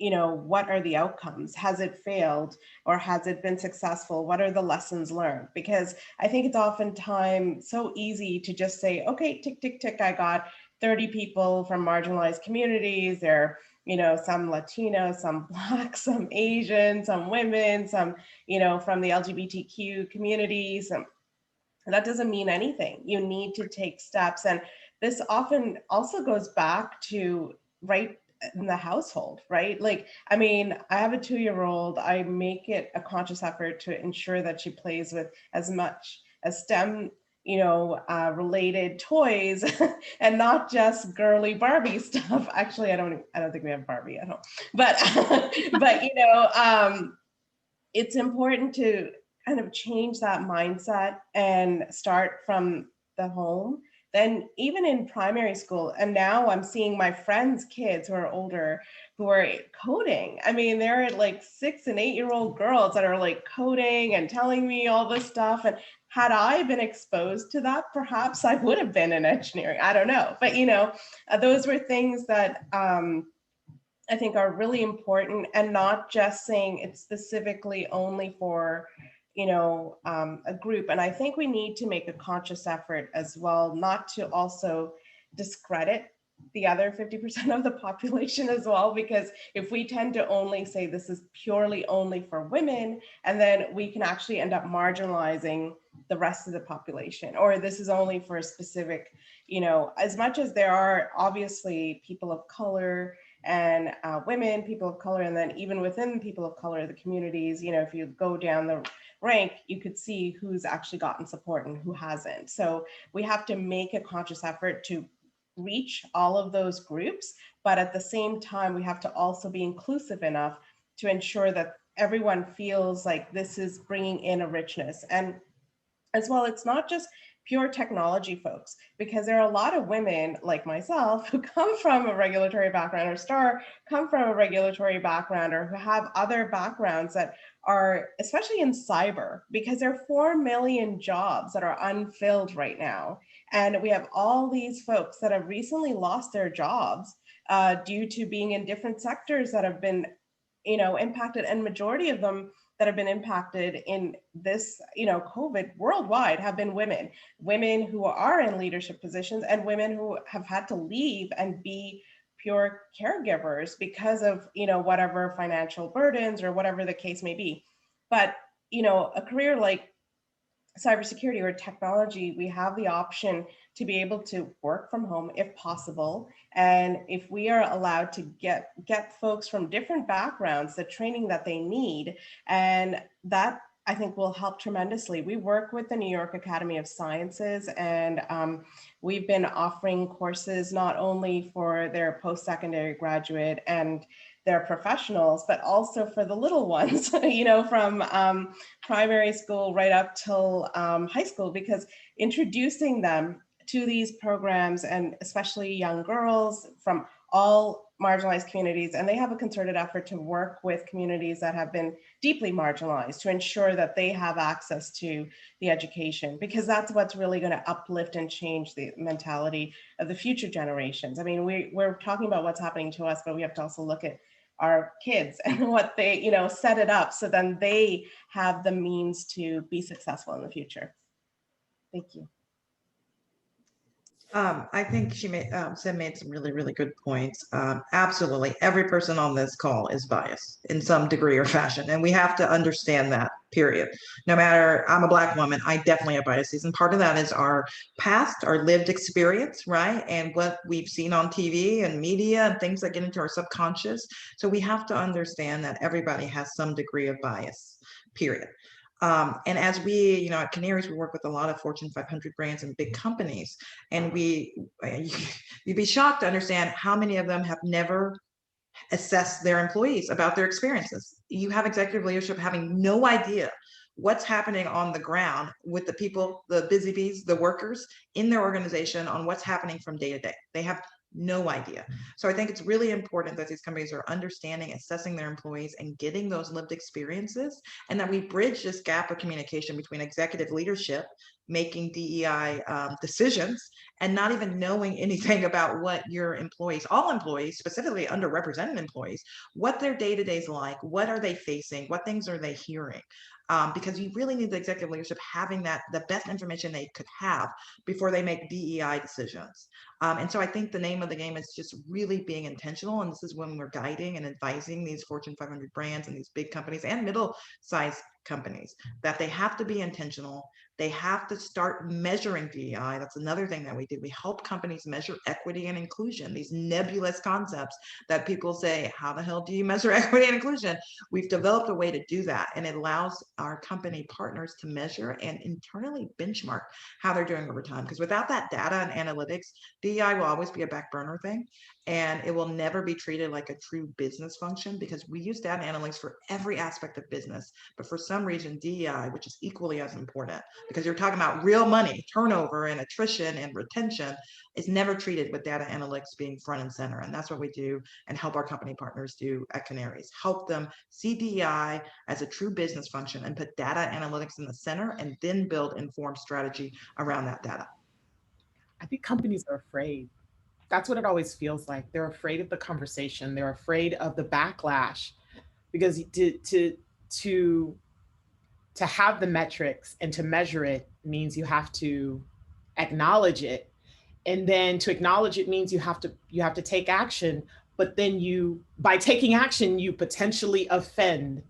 what are the outcomes? Has it failed or has it been successful? What are the lessons learned? Because I think it's oftentimes so easy to just say, okay, tick, tick, tick, I got 30 people from marginalized communities. They're, some Latino, some Black, some Asian, some women, some, from the LGBTQ communities. That doesn't mean anything. You need to take steps. And this often also goes back to right in the household, right? I have a 2-year-old. I make it a conscious effort to ensure that she plays with as much as STEM, related toys and not just girly Barbie stuff. Actually, I don't think we have Barbie at home, but, it's important to kind of change that mindset and start from the home. Then even in primary school, and now I'm seeing my friends' kids who are older who are coding. I mean, they're like 6 and 8-year-old girls that are like coding and telling me all this stuff. And had I been exposed to that, perhaps I would have been in engineering. I don't know. But, those were things that I think are really important, and not just saying it's specifically only for, a group. And I think we need to make a conscious effort as well, not to also discredit the other 50% of the population as well, because if we tend to only say this is purely only for women, and then we can actually end up marginalizing the rest of the population, or this is only for a specific, you know, as much as there are obviously people of color and women, people of color, and then even within people of color, the communities, you know, if you go down the rank, you could see who's actually gotten support and who hasn't. So we have to make a conscious effort to reach all of those groups, but at the same time, we have to also be inclusive enough to ensure that everyone feels like this is bringing in a richness. And as well, it's not just pure technology folks, because there are a lot of women like myself who come from a regulatory background, or Star come from a regulatory background, or who have other backgrounds that are, especially in cyber, because there are 4 million jobs that are unfilled right now. And we have all these folks that have recently lost their jobs due to being in different sectors that have been, you know, impacted, and majority of them that have been impacted in this, you know, COVID worldwide have been women who are in leadership positions, and women who have had to leave and be pure caregivers because of, you know, whatever financial burdens or whatever the case may be. But, you know, a career like cybersecurity or technology, we have the option to be able to work from home if possible. And if we are allowed to get folks from different backgrounds the training that they need, and that I think will help tremendously. We work with the New York Academy of Sciences, and we've been offering courses not only for their post-secondary graduate and their professionals, but also for the little ones, you know, from primary school right up till high school, because introducing them to these programs, and especially young girls from all marginalized communities, and they have a concerted effort to work with communities that have been deeply marginalized to ensure that they have access to the education, because that's what's really going to uplift and change the mentality of the future generations. I mean, we're talking about what's happening to us, but we have to also look at our kids and what they, you know, set it up so then they have the means to be successful in the future. Thank you. I think she Sim made some really, really good points. Absolutely, every person on this call is biased in some degree or fashion, and we have to understand that, period. No matter, I'm a Black woman, I definitely have biases, and part of that is our past, our lived experience, right? And what we've seen on TV and media and things that get into our subconscious. So we have to understand that everybody has some degree of bias, period. And as we, you know, at Canaries, we work with a lot of Fortune 500 brands and big companies, and you'd be shocked to understand how many of them have never assessed their employees about their experiences. You have executive leadership having no idea what's happening on the ground with the people, the busy bees, the workers in their organization, on what's happening from day to day. They have no idea. So I think it's really important that these companies are understanding, assessing their employees, and getting those lived experiences, and that we bridge this gap of communication between executive leadership making DEI decisions and not even knowing anything about what your employees, all employees, specifically underrepresented employees, what their day-to-day is like, what are they facing, what things are they hearing. Because you really need the executive leadership having the best information they could have before they make DEI decisions. And so I think the name of the game is just really being intentional. And this is when we're guiding and advising these Fortune 500 brands and these big companies and middle-sized companies, that they have to be intentional. They have to start measuring DEI. That's another thing that we do. We help companies measure equity and inclusion, these nebulous concepts that people say, how the hell do you measure equity and inclusion? We've developed a way to do that, and it allows our company partners to measure and internally benchmark how they're doing over time. Because without that data and analytics, DEI will always be a back burner thing, and it will never be treated like a true business function, because we use data analytics for every aspect of business. But for some reason, DEI, which is equally as important, because you're talking about real money, turnover and attrition and retention, is never treated with data analytics being front and center. And that's what we do and help our company partners do at Canaries. Help them see DEI as a true business function and put data analytics in the center, and then build informed strategy around that data. I think companies are afraid. That's what it always feels like. They're afraid of the conversation. They're afraid of the backlash, because to have the metrics and to measure it means you have to acknowledge it, and then to acknowledge it means you have to take action. But then by taking action, you potentially offend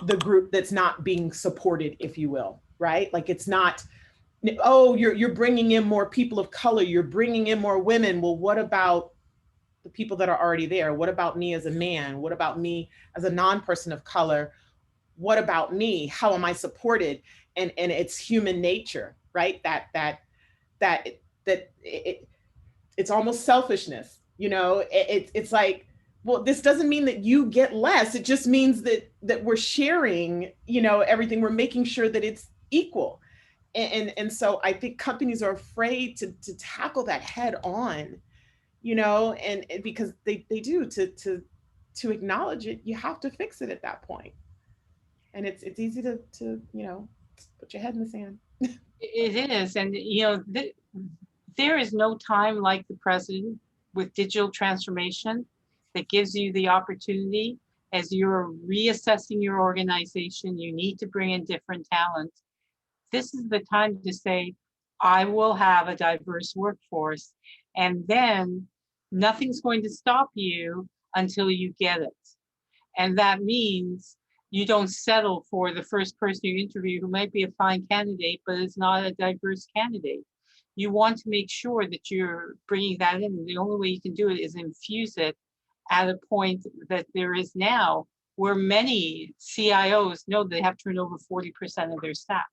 the group that's not being supported, if you will. right? Like it's not, oh, you're bringing in more people of color, you're bringing in more women. Well, what about the people that are already there? What about me as a man? What about me as a non-person of color? What about me? How am I supported? And it's human nature, right? It's almost selfishness, you know. It's like, well, this doesn't mean that you get less. It just means that we're sharing, you know, everything. We're making sure that it's equal. And so I think companies are afraid to tackle that head on, you know, and because they do to acknowledge it, you have to fix it at that point. And it's easy to you know, put your head in the sand. It is, and you know, there is no time like the present with digital transformation that gives you the opportunity as you're reassessing your organization. You need to bring in different talents. This is the time to say, I will have a diverse workforce, and then nothing's going to stop you until you get it. And that means you don't settle for the first person you interview who might be a fine candidate, but is not a diverse candidate. You want to make sure that you're bringing that in. And the only way you can do it is infuse it at a point that there is now, where many CIOs know they have turned over 40% of their staff.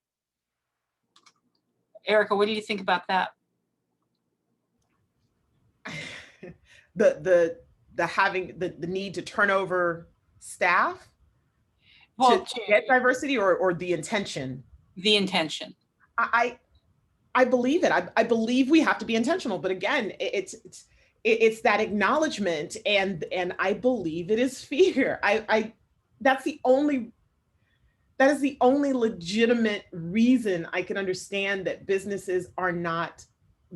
Erica, what do you think about that? the having the need to turn over staff, Well, to get diversity, or the intention? The intention. I believe it. I believe we have to be intentional, but again, it's that acknowledgement, and I believe it is fear. That is the only legitimate reason I can understand that businesses are not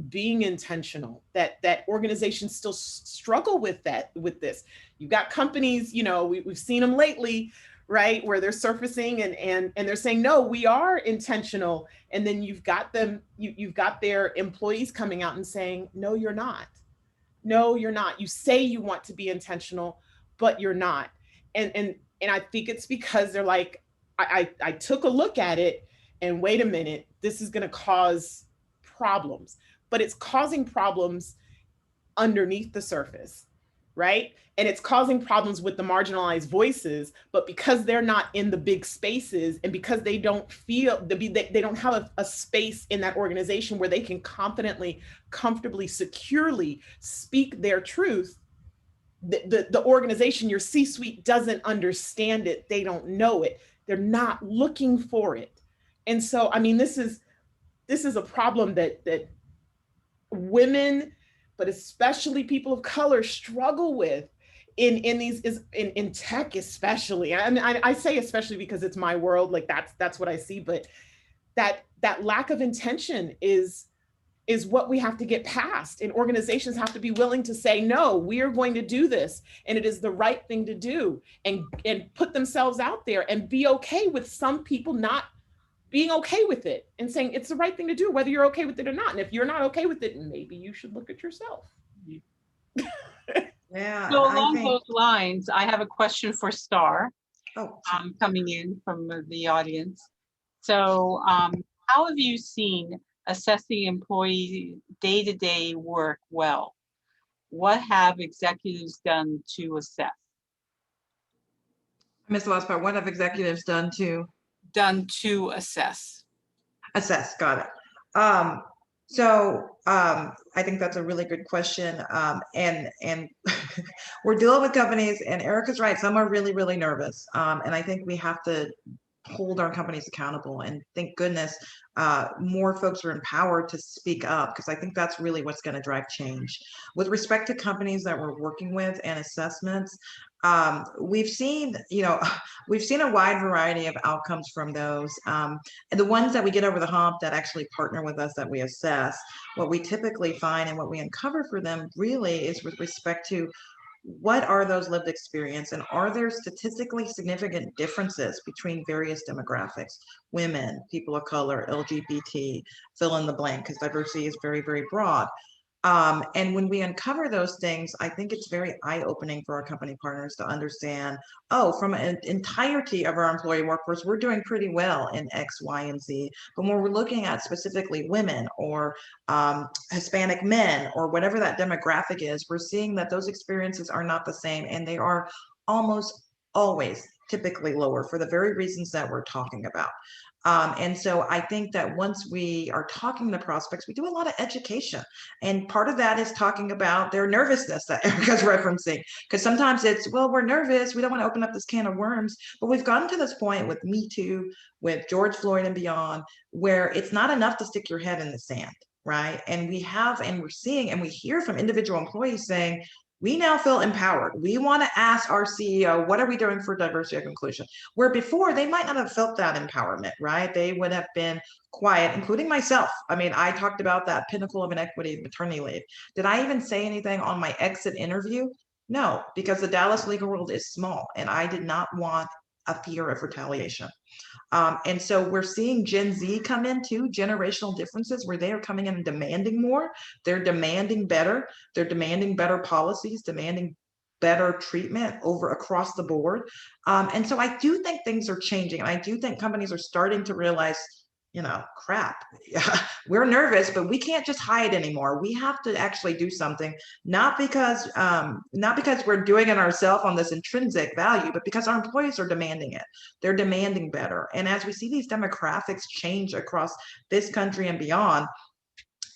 being intentional, that organizations still struggle with this. You've got companies, you know, we've seen them lately, right, where they're surfacing and they're saying, no, we are intentional. And then you've got their employees coming out and saying, no, you're not. No, you're not. You say you want to be intentional, but you're not. And I think it's because they're like, I took a look at it, and wait a minute, this is going to cause problems. But it's causing problems underneath the surface, right? And it's causing problems with the marginalized voices, but because they're not in the big spaces, and because they don't feel, they don't have a space in that organization where they can confidently, comfortably, securely speak their truth, the organization, your C-suite, doesn't understand it. They don't know it. They're not looking for it. And so, I mean, this is a problem that women, but especially people of color, struggle with in tech, especially. I mean, I say especially because it's my world, like that's what I see, but that lack of intention is what we have to get past. And organizations have to be willing to say, no, we are going to do this, and it is the right thing to do, and put themselves out there, and be okay with some people not being okay with it, and saying it's the right thing to do, whether you're okay with it or not. And if you're not okay with it, maybe you should look at yourself. Yeah. So along those lines, I have a question for Star, coming in from the audience. So how have you seen assessing employee day-to-day work well? What have executives done to assess? I missed the last part. What have executives done to assess? Assess, got it. I think that's a really good question. And we're dealing with companies, and Erica's right. Some are really, really nervous. And I think we have to hold our companies accountable. And thank goodness more folks are empowered to speak up, because I think that's really what's going to drive change. With respect to companies that we're working with and assessments, we've seen a wide variety of outcomes from those. And the ones that we get over the hump that actually partner with us, that we assess, what we typically find and what we uncover for them really is with respect to what are those lived experience, and are there statistically significant differences between various demographics, women, people of color, LGBT, fill in the blank, because diversity is very, very broad. And when we uncover those things, I think it's very eye-opening for our company partners to understand, oh, from an entirety of our employee workforce, we're doing pretty well in X, Y, and Z. But when we're looking at specifically women or Hispanic men or whatever that demographic is, we're seeing that those experiences are not the same, and they are almost always typically lower for the very reasons that we're talking about. And so I think that once we are talking to prospects, we do a lot of education. And part of that is talking about their nervousness that Erica's referencing. Because sometimes it's, well, we're nervous. We don't want to open up this can of worms. But we've gotten to this point with Me Too, with George Floyd and beyond, where it's not enough to stick your head in the sand, right? And we're seeing and we hear from individual employees saying, we now feel empowered. We want to ask our CEO, what are we doing for diversity and inclusion? Where before they might not have felt that empowerment, right? They would have been quiet, including myself. I mean, I talked about that pinnacle of inequity, maternity leave. Did I even say anything on my exit interview? No, because the Dallas legal world is small and I did not want a fear of retaliation. And so we're seeing Gen Z come into generational differences where they are coming in and demanding more. They're demanding better. They're demanding better policies, demanding better treatment over across the board. And so I do think things are changing. And I do think companies are starting to realize, crap, we're nervous, but we can't just hide anymore. We have to actually do something, not because we're doing it ourselves on this intrinsic value, but because our employees are demanding it. They're demanding better. And as we see these demographics change across this country and beyond,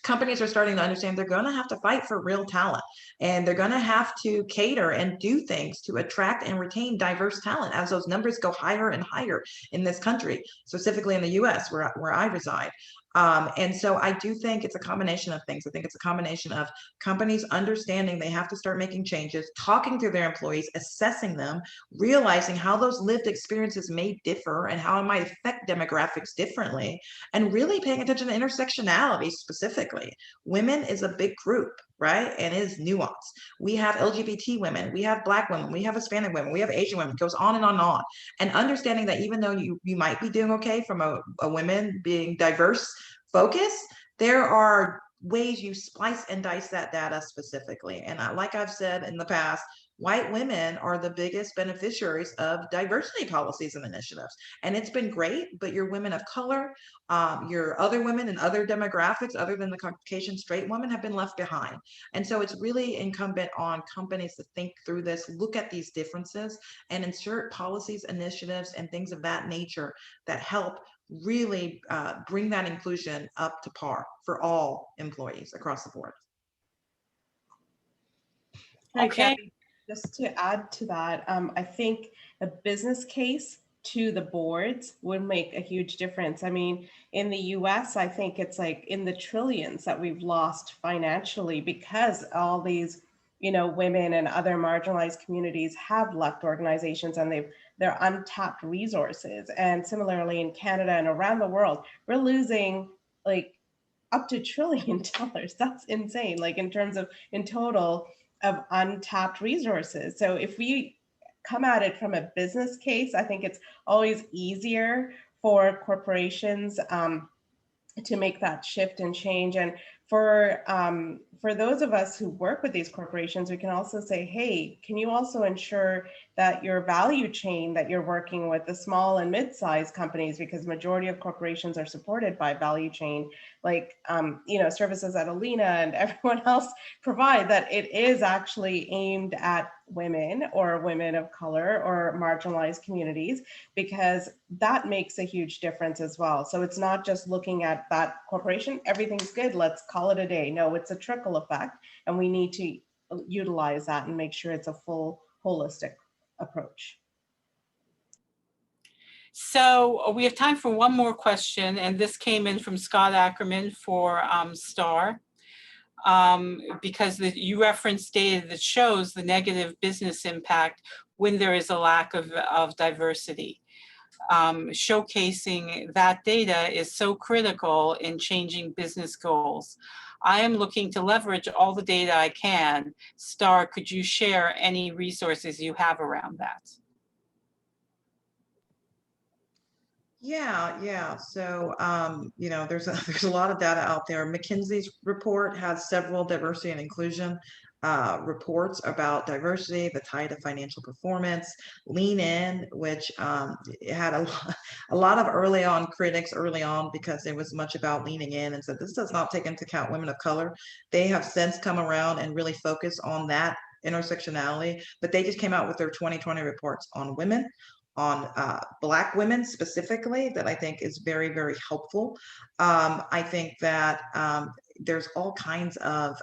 companies are starting to understand they're going to have to fight for real talent, and they're going to have to cater and do things to attract and retain diverse talent as those numbers go higher and higher in this country, specifically in the US where I reside. And so I do think it's a combination of things. I think it's a combination of companies understanding they have to start making changes, talking to their employees, assessing them, realizing how those lived experiences may differ and how it might affect demographics differently, and really paying attention to intersectionality specifically. Women is a big group, right? And it is nuanced. We have LGBT women, we have Black women, we have Hispanic women, we have Asian women, it goes on and on and on. And understanding that even though you might be doing okay from a women being diverse focus, there are ways you splice and dice that data specifically. And like I've said in the past, white women are the biggest beneficiaries of diversity policies and initiatives. And it's been great, but your women of color, your other women and other demographics, other than the Caucasian straight women, have been left behind. And so it's really incumbent on companies to think through this, look at these differences, and insert policies, initiatives, and things of that nature that help really bring that inclusion up to par for all employees across the board. Okay. Just to add to that, I think a business case to the boards would make a huge difference. I mean, in the US, I think it's like in the trillions that we've lost financially because all these, women and other marginalized communities have left organizations and they're untapped resources. And similarly in Canada and around the world, we're losing like up to $1 trillion. That's insane. Like in terms of in total of untapped resources. So if we come at it from a business case, I think it's always easier for corporations to make that shift and change. And for those of us who work with these corporations, we can also say, hey, can you also ensure that your value chain that you're working with, the small and mid-sized companies, because majority of corporations are supported by value chain, like services that Alina and everyone else provide, that it is actually aimed at women or women of color or marginalized communities, because that makes a huge difference as well. So it's not just looking at that corporation, everything's good, let's call it a day. No, it's a trickle effect, and we need to utilize that and make sure it's a full holistic approach. So we have time for one more question, and this came in from Scott Ackerman for STAR. Because you referenced data that shows the negative business impact when there is a lack of diversity. Showcasing that data is so critical in changing business goals. I am looking to leverage all the data I can. STAR, could you share any resources you have around that? Yeah. So, you know, there's a, there's a lot of data out there. McKinsey's report has several diversity and inclusion reports about diversity, the tie to financial performance. Lean In, which it had a lot of early on critics early on because it was much about leaning in and said this does not take into account women of color. They have since come around and really focused on that intersectionality, but they just came out with their 2020 reports on women, on Black women specifically, that I think is very, very helpful. I think that there's all kinds of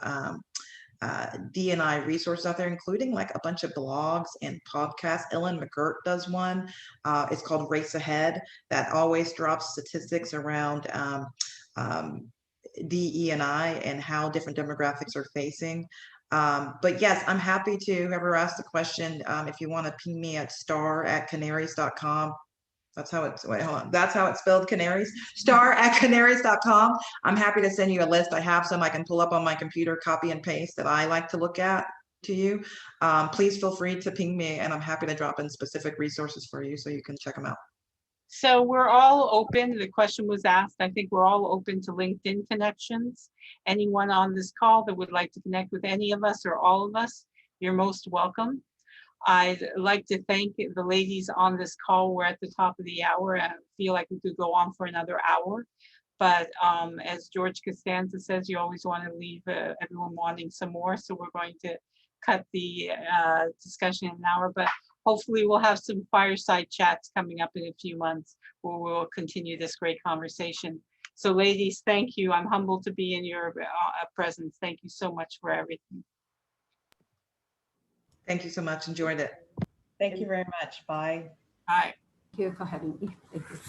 D&I resources out there, including like a bunch of blogs and podcasts. Ellen McGirt does one. It's called Race Ahead, that always drops statistics around DE&I and how different demographics are facing. But yes, I'm happy to, whoever asked the question, if you want to ping me at star@canaries.com. That's how it's, wait, hold on. That's how it's spelled, canaries. Star@canaries.com. I'm happy to send you a list. I have some I can pull up on my computer, copy and paste that I like to look at to you. Please feel free to ping me and I'm happy to drop in specific resources for you so you can check them out. So we're all open. The question was asked. I think we're all open to LinkedIn connections. Anyone on this call that would like to connect with any of us or all of us, you're most welcome. I'd like to thank the ladies on this call. We're at the top of the hour. I feel like we could go on for another hour. But as George Costanza says, you always want to leave everyone wanting some more. So we're going to cut the discussion in an hour. But hopefully we'll have some fireside chats coming up in a few months where we'll continue this great conversation. So ladies, thank you. I'm humbled to be in your presence. Thank you so much for everything. Thank you so much. Enjoyed it. Thank you very much. Bye. Bye. Thank you for having me. Thank you.